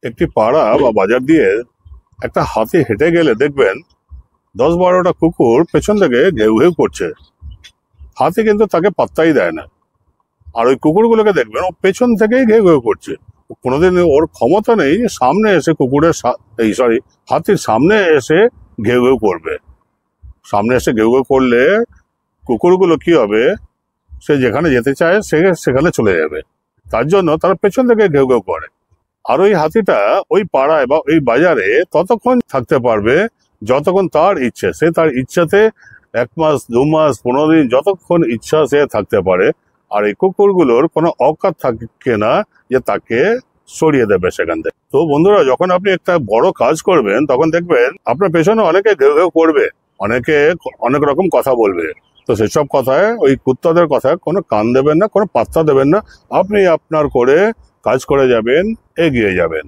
একটি পাড়া বা বাজার দিয়ে একটা হাতি হেঁটে গেলে দেখবেন 10-12টা কুকুর পেছন থেকে ঘেউ ঘেউ করছে। হাতি কিন্তু তাকে পাত্তাই দেয় না, আর ওই কুকুরগুলোকে দেখবেন ও পেছন থেকেই ঘেউ ঘেউ করছে। কোনোদিন ওর ক্ষমতা নেই সামনে এসে হাতির সামনে এসে ঘেউ ঘেউ করবে। সামনে এসে ঘেউ ঘেউ করলে কুকুরগুলো কি হবে, সে যেখানে যেতে চায় সেখানে চলে যাবে। তার জন্য তারা পেছন থেকে ঘেউ ঘেউ করে। আর ওই হাতিটা ওই পাড়ায় বা ওই বাজারে ততক্ষণ থাকতে পারবে যতক্ষণ তার ইচ্ছে। সে তার ইচ্ছাতে 1 মাস, 2 মাস, 15 দিন, যতক্ষণ ইচ্ছা সে থাকতে পারে। আর এই কুকুরগুলোর কোনো অকাত থাকে না যে তাকে সরিয়ে দেবে সেখান থেকে। তো বন্ধুরা, যখন আপনি একটা বড় কাজ করবেন তখন দেখবেন আপনার পেছনে অনেকে ঘেউ ঘেউ করবে, অনেকে অনেক রকম কথা বলবে। তো সেসব কথায়, ওই কুত্তাদের কথায় কোনো কান দেবেন না, কোনো পাত্তা দেবেন না। আপনি আপনার করে কাজ করে যাবেন, এগিয়ে যাবেন।